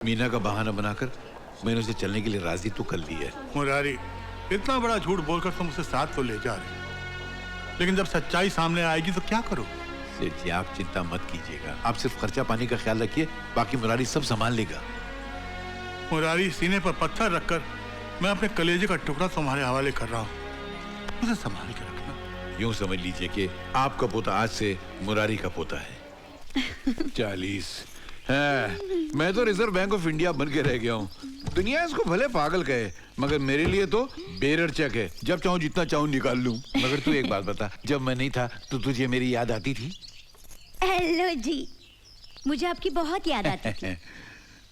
मीना का बहाना बनाकर मैंने उसे चलने के लिए राजी तो कर लिया है। मुरारी, इतना बड़ा झूठ बोलकर तुम उसे साथ तो ले जा रहे, लेकिन जब सच्चाई सामने आएगी तो क्या करो? सेठ जी, आप चिंता मत कीजिएगा, आप सिर्फ खर्चा पानी का ख्याल रखिए, बाकी मुरारी सब संभाल लेगा। मुरारी, सीने पर पत्थर रखकर मैं अपने कलेजे का टुकड़ा तुम्हारे हवाले कर रहा हूँ, उसे संभाल के रखना। यूं समझ लीजिए कि आपका पोता आज से मुरारी का पोता है। 40 है। मैं तो रिजर्व बैंक ऑफ इंडिया बन के रह गया हूँ। दुनिया इसको भले पागल कहे, मगर मेरे लिए तो बेरर चेक है, जब चाहूँ जितना चाहूँ निकाल लूं। मगर तू एक बात बता, जब मैं नहीं था तो तुझे मेरी याद आती थी? हेलो जी, मुझे आपकी बहुत याद आती थी।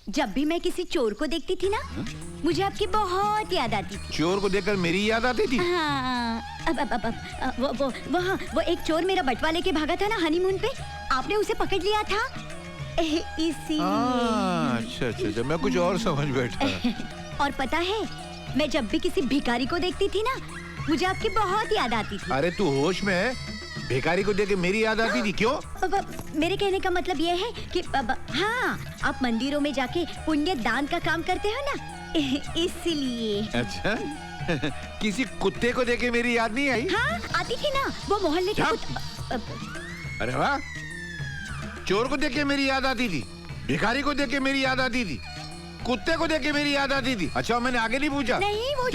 जब भी मैं किसी चोर को देखती थी ना, मुझे आपकी बहुत याद आती थी। चोर को देखकर मेरी याद आती थी? हाँ, वो एक चोर मेरा बटवा लेके भागा था ना हनीमून पे, आपने उसे पकड़ लिया था इसीलिए। अच्छा, मैं कुछ और समझ बैठा। और पता है, मैं जब भी किसी भिखारी को देखती थी ना, मुझे आपकी बहुत याद आती थी। अरे तू होश में है? भिखारी को देख के मेरी याद आती थी? क्यों? मेरे कहने का मतलब ये है कि हाँ, आप मंदिरों में जाके पुण्य दान का काम करते हो ना, इसलिए। अच्छा, किसी कुत्ते को देख के मेरी याद नहीं आई? हाँ, आती थी ना, वो मोहल्ले के अरे वाह, चोर को देख के मेरी याद आती थी, भिखारी को देख के मेरी याद आती थी, कुत्ते को देख के मेरी याद आती थी। अच्छा, मैंने आगे नहीं पूछा? नहीं, वो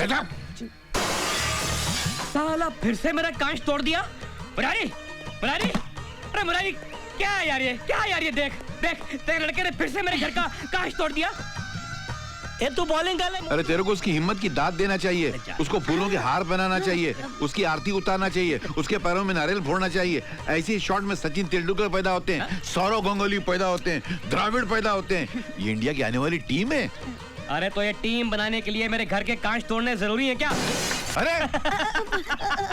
साला फिर से मेरा कांच तोड़ दिया। मुरारी, मुरारी, अरे मुरारी, क्या है यार ये, क्या है यार ये? देख देख, तेरे लड़के ने फिर से मेरे घर का कांच तोड़ दिया। ये तू बॉलिंग कर ले। अरे तेरे को उसकी हिम्मत की दाद देना चाहिए, उसको फूलों के हार पहनाना चाहिए, उसकी आरती उतारना चाहिए, उसके पैरों में नारियल फोड़ना चाहिए। ऐसी शॉट में सचिन तेंदुलकर पैदा होते हैं, सौरव गांगुली पैदा होते हैं, द्रविड़ पैदा होते हैं। ये इंडिया की आने वाली टीम है। अरे तो ये टीम बनाने के लिए मेरे घर के कांच तोड़ने जरूरी है क्या? अरे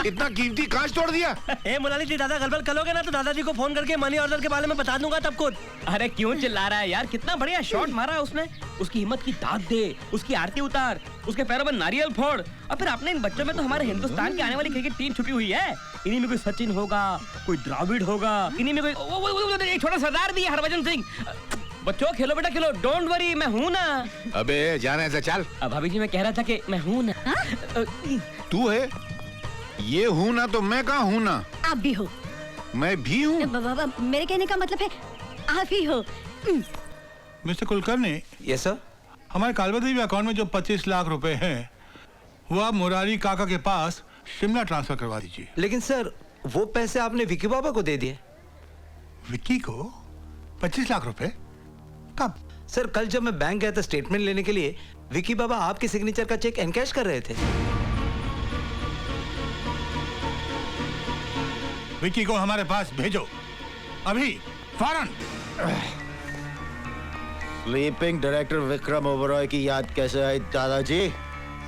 इतना कीमती कांच तोड़ दिया? ए मुरारी जी, ज्यादा गड़बड़ करोगे ना तो दादाजी को फोन करके मनी ऑर्डर के बारे में बता दूंगा तब खुद। अरे क्यों चिल्ला रहा है यार, कितना बढ़िया शॉट मारा है उसने। उसकी हिम्मत की दाद दे, उसकी आरती उतार, उसके पैरों में नारियल फोड़, और फिर अपने इन बच्चों में तो हमारे हिंदुस्तान की आने वाली क्रिकेट टीम छुपी हुई है। इन्हीं में कोई सचिन होगा, कोई द्रविड़ होगा, इन्हीं में कोई एक छोटा सरदार भी है, हरभजन सिंह। बच्चों खेलो बेटा खेलो, डोंट वरी, मैं हूँ ना। अबे जाना है, चल। भाभी जी, मैं कह रहा था कि मैं हूँ ना। तू है? ये हूँ ना तो मैं कहाँ हूँ ना? आप भी हो। मैं भी हूँ? मेरे कहने का मतलब है आप ही हो। मिस्टर कुलकर्णी। Yes sir. हमारे कालबदेवी अकाउंट में जो 25 लाख रुपए हैं, वो आप मुरारी काका के पास शिमला ट्रांसफर करवा दीजिए। लेकिन सर, वो पैसे आपने विक्की बाबा को दे दिए। विक्की को 25 लाख रुपए? कब? सर, कल जब मैं बैंक गया था स्टेटमेंट लेने के लिए, विक्की बाबा आपके सिग्नेचर का चेक एनकैश कर रहे थे। विक्की को हमारे पास भेजो, अभी, फौरन। स्लीपिंग डायरेक्टर विक्रम ओबरॉय की याद कैसे आई दादाजी?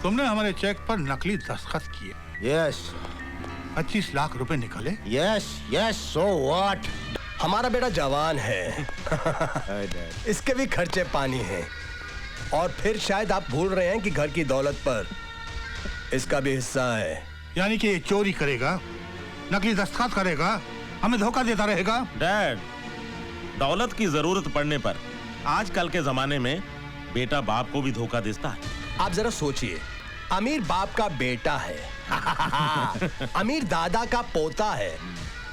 तुमने हमारे चेक पर नकली दस्तखत किए। यस। 25 लाख रुपए निकले। Yes yes, so what? हमारा बेटा जवान है। इसके भी खर्चे पानी हैं। और फिर शायद आप भूल रहे हैं कि घर की दौलत पर इसका भी हिस्सा है। यानी कि ये चोरी करेगा, नकली दस्तखत करेगा, हमें धोखा देता रहेगा। डैड, दौलत की जरूरत पड़ने पर आजकल के जमाने में बेटा बाप को भी धोखा देता है। आप जरा सोचिए, अमीर बाप का बेटा है, अमीर दादा का पोता है,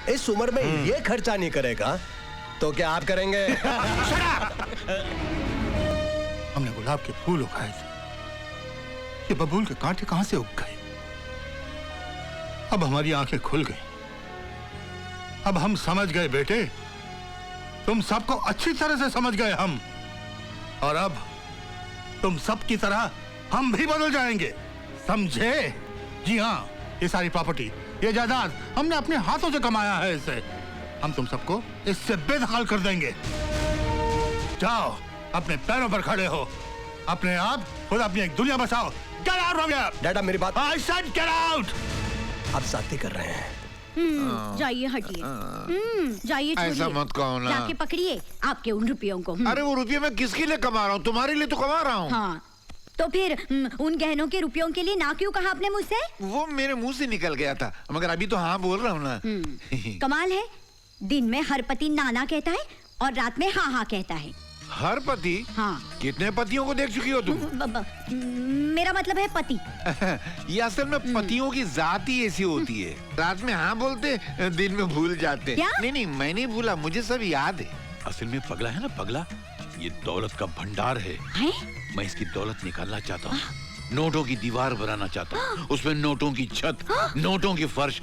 इस उम्र में ये खर्चा नहीं करेगा तो क्या आप करेंगे? हमने गुलाब के फूल उगाए थे, ये बबूल के कांटे कहां से उग गए? अब हमारी आंखें खुल गई, अब हम समझ गए बेटे, तुम सबको अच्छी तरह से समझ गए हम, और अब तुम सब की तरह हम भी बदल जाएंगे, समझे? जी हाँ, ये सारी प्रॉपर्टी, ये जायदाद हमने अपने हाथों से कमाया है, इसे हम तुम सबको इससे बेदखल कर देंगे। जाओ, अपने पैरों पर खड़े हो, अपने आप खुद अपनी एक दुनिया बसाओ। Get out from here! डैडा मेरी बात। I said get out! आप साथी कर रहे हैं। जाइए, हटिए। जाइए, ऐसा मत कहो ना। जाके पकड़िए आपके उन रुपयों को। अरे वो रुपये मैं किसके लिए कमा रहा हूँ? तुम्हारे लिए तो कमा रहा हूँ। हाँ, तो फिर उन गहनों के रुपयों के लिए ना क्यों कहा आपने मुझसे? वो मेरे मुंह से निकल गया था, मगर अभी तो हाँ बोल रहा हूँ ना। कमाल है, दिन में हर पति नाना कहता है और रात में हाँ हाँ कहता है। हर पति? हाँ। कितने पतियों को देख चुकी हो तुम? मेरा मतलब है पति। ये असल में पतियों की जात ही ऐसी होती है, रात में हाँ बोलते, दिन में भूल जाते। क्या? नहीं, मैं नहीं भूला, मुझे सब याद है। असल में पगला है ना, पगला, ये दौलत का भंडार है। मैं इसकी दौलत निकालना चाहता हूँ, नोटों की दीवार बनाना चाहता हूँ, उसमें नोटों की छत, नोटों की फर्श,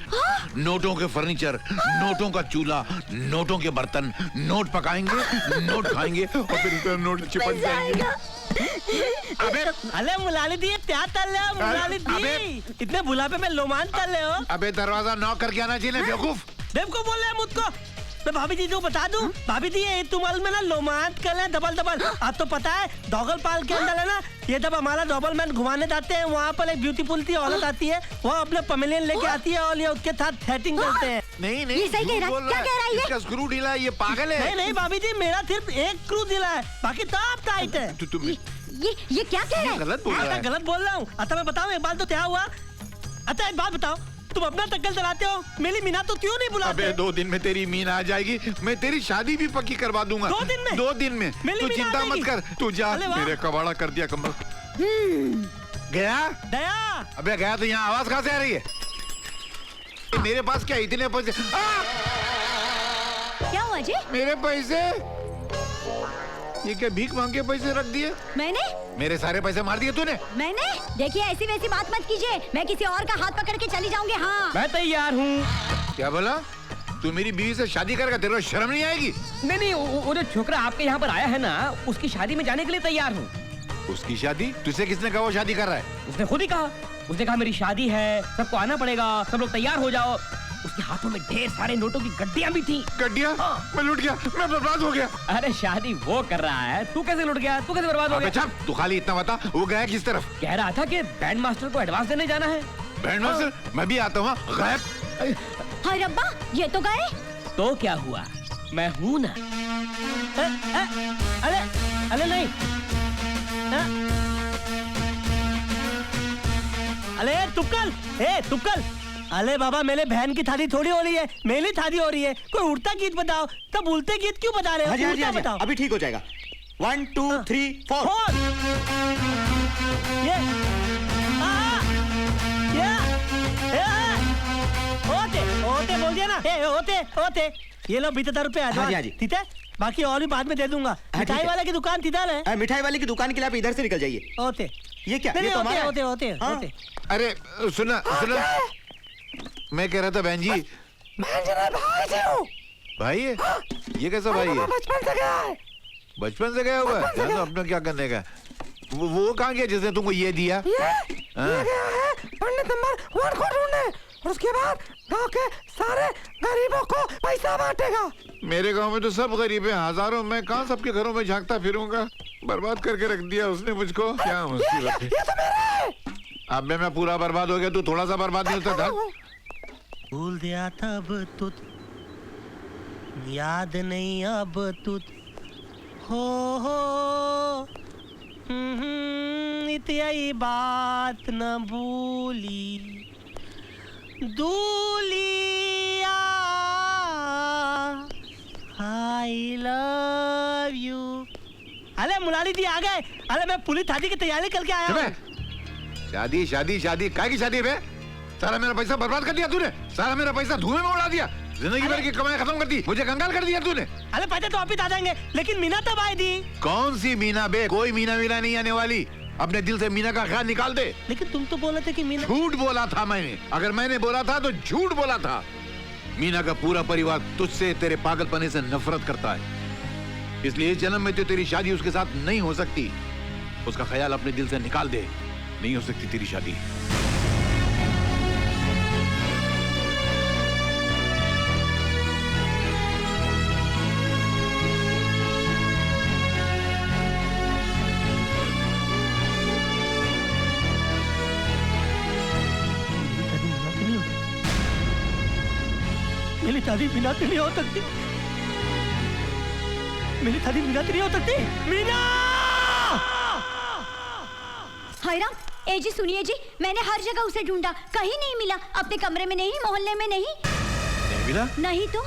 नोटों के फर्नीचर, नोटों का चूल्हा, नोटों के बर्तन, नोट पकाएंगे, नोट खाएंगे और फिर इस नोट चिपक जाएंगे। अबे अले मुलाली दी क्या तल रहे हो मुलाली दी? इतने बुलापे में लोमान तल रहे हो? अबे दरवाजा नॉक करके आना चाहिए बेवकूफ। बेवकूफ बोल रहे हैं मुझको? मैं भाभी जी को बता दूं? भाभी जी ये तुम में ना लोमांत कर ले डबल डबल। आप तो पता है डॉगल पाल के अंदर है ना, ये जब हमारा डबल मैन घुमाने जाते हैं वहाँ पर एक ब्यूटीफुल सी औरत आती है, वो अपने पमेलियन लेके आती है और ये उसके साथ सेटिंग करते हैं। नहीं ये सही कह रहा है। क्या कह रहा है ये? इसका स्क्रू ढीला है, ये पागल है। नहीं भाभी जी, मेरा सिर्फ एक स्क्रू ढीला है, बाकी सब टाइट है। ये क्या कह रहा है? गलत बोल रहा है। गलत बोल रहा हूँ। अच्छा मैं बताऊँ एक बात तो क्या हुआ? अच्छा एक बात बताओ, तुम अपना टक्कर चलाते हो, मेरी मीना तो क्यों नहीं बुलाते? अबे 2 दिन में तेरी मीना आ जाएगी, मैं तेरी शादी भी पक्की करवा दूंगा। 2 दिन में? 2 दिन में। मेरी तू मीना चिंता आ मत जाएगी? कर, तू जा। अरे वाह। मेरे कबाड़ा कर दिया कमर। गया? दया अबे गया तो यहाँ आवाज कहाँ से आ रही है? मेरे पास क्या इतने पैसे? क्या हुआ जी? मेरे पैसे? ये क्या भीख मांग के पैसे रख दिए? मैंने? मेरे सारे पैसे मार दिए तूने? मैंने? देखिए ऐसी वैसी बात मत कीजिए, मैं किसी और का हाथ पकड़ के चली जाऊंगी। हाँ मैं तैयार हूँ। क्या बोला? तू मेरी बीवी से शादी करेगा, तेरे को शर्म नहीं आएगी? नहीं वो जो छोकरा आपके यहाँ पर आया है ना, उसकी शादी में जाने के लिए तैयार हूँ। उसकी शादी? तुझसे किसने कहा वो शादी कर रहा है? उसने खुद ही कहा। उसने कहा मेरी शादी है, सबको आना पड़ेगा, सब लोग तैयार हो जाओ। उसके हाथों में ढेर सारे नोटों की गड्डियां भी थी। गड्डियां? मैं लूट गया, मैं बर्बाद हो गया। अरे शादी वो कर रहा है, तू कैसे लुट गया? तू कैसे बर्बाद हो गया? चुप, तू खाली इतना बता, वो गया किस तरफ? कह रहा था कि बैंड मास्टर को एडवांस देने जाना है। Band master? मैं भी आता हूँ। गायब? हाय रब्बा, ये तो गए। तो क्या हुआ, मैं हूँ ना। अरे अरे नहीं, अरे तुक्कल, अरे बाबा मेरे बहन की शादी थोड़ी हो रही है, मेरी शादी हो रही है। कोई उड़ता गीत बताओ। तब उड़ते गीत क्यों बता रहे हो? उड़ता बताओ। अभी ठीक हो जाएगा। 1 2 3 4। ये होते बोल दिया ना। होते ये लो 20,000 रुपए आ जाओ। ठीक है, बाकी और भी बाद में दे दूंगा। मिठाई वाले की दुकान किधर है? मिठाई वाले की दुकान के लिए आप इधर से निकल जाइए। होते ये क्या? नहीं, ये तो हमारा है। होते अरे सुना, मैं कह रहा था बहन जी। भाई है? ये कैसा भाई है? बचपन से गया हुआ है? तो अपना क्या करने का? वो कहाँ गया जिसने तुमको ये दिया? पंडित नंबर 1 को ढूंढने, और उसके बाद गांव के सारे गरीबों को पैसा बांटेगा। मेरे गांव में तो सब गरीब हैं, हजारों। मैं कहाँ सबके घरों में झांकता फिरूंगा? बर्बाद करके रख दिया उसने मुझको। क्या मुसीबत है? ये तो मेरा है। अब मैं पूरा बर्बाद हो गया, तू थोड़ा सा बर्बाद नहीं होता था? भूल दिया तब तुझ, याद नहीं अब तुझ हो। इतनी बात न भूली दूलिया, आई लव यू। अरे मुलानी जी आ गए। अरे मैं पुलिस शादी की तैयारी करके आया हूँ। शादी शादी शादी काय की शादी बे? सारा मेरा पैसा बर्बाद कर दिया तूने, सारा मेरा पैसा धुएं में उड़ा दिया, जिंदगी भर की कमाई खत्म कर दी, मुझे कंगाल कर दिया तूने। अरे पैसे तो वापिस आ जाएंगे, लेकिन मीना तब आई थी। कौन सी मीना बे? कोई मीना मीना नहीं आने वाली। अपने दिल से मीना का ख्याल निकाल दे। लेकिन तुम तो बोले थे कि मीना। झूठ बोला था मैंने। अगर मैंने बोला था तो झूठ बोला था। मीना का पूरा परिवार तुझसे, तेरे पागलपने से नफरत करता है, इसलिए इस जन्म में तो तेरी शादी उसके साथ नहीं हो सकती। उसका ख्याल अपने दिल से निकाल दे, नहीं हो सकती तेरी शादी। मेरी शादी मीना से नहीं हो सकती। मेरी शादी मीना से नहीं हो सकती। मीना! हाय राम, ए जी सुनिए जी, मैंने हर जगह उसे ढूंढा, कहीं नहीं मिला। अपने कमरे में नहीं, मोहल्ले में नहीं। नहीं मिला? नहीं तो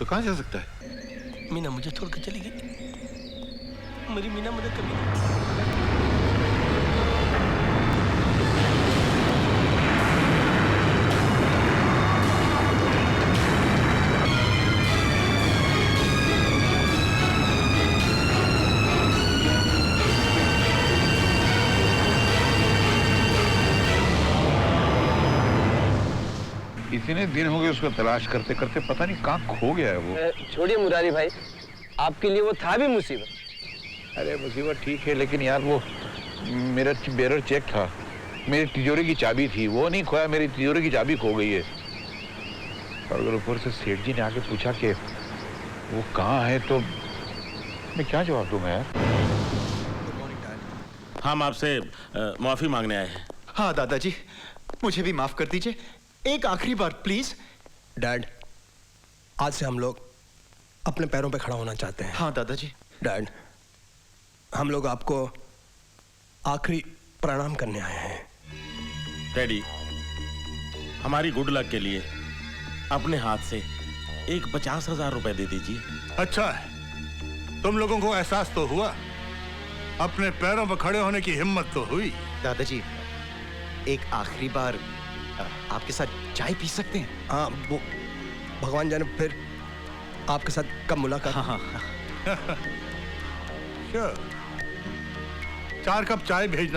कहाँ जा सकता है? मीना मुझे छोड़कर चली गई। मेरी मीना मुझे कभी इतने दिन हो गए उसको तलाश करते करते, पता नहीं कहाँ खो गया है वो। छोड़िए मुरारी भाई, आपके लिए वो था भी मुसीबत। अरे मुसीबत ठीक है, लेकिन यार वो मेरा बेरर चेक था, मेरी तिजोरी की चाबी थी, वो नहीं खोया, मेरी तिजोरी की चाबी खो गई है। और अगर ऊपर से सेठ जी ने आके पूछा कि वो कहाँ है तो मैं क्या जवाब दूंगा यार। हम आपसे माफी मांगने आए हैं। हाँ दादाजी, मुझे भी माफ कर दीजिए, एक आखिरी बार प्लीज। डैड, आज से हम लोग अपने पैरों पे खड़ा होना चाहते हैं। हाँ दादाजी। डैड, हम लोग आपको आखिरी प्रणाम करने आए हैं। डैडी, हमारी गुड लक के लिए अपने हाथ से एक 50,000 रुपए दे दीजिए। अच्छा है, तुम लोगों को एहसास तो हुआ, अपने पैरों पर खड़े होने की हिम्मत तो हुई। दादाजी, एक आखिरी बार आपके साथ चाय पी सकते हैं? हाँ, वो भगवान जाने फिर आपके साथ कब मुलाकात। हाँ हाँ। Sure. 4 कप चाय भेजना।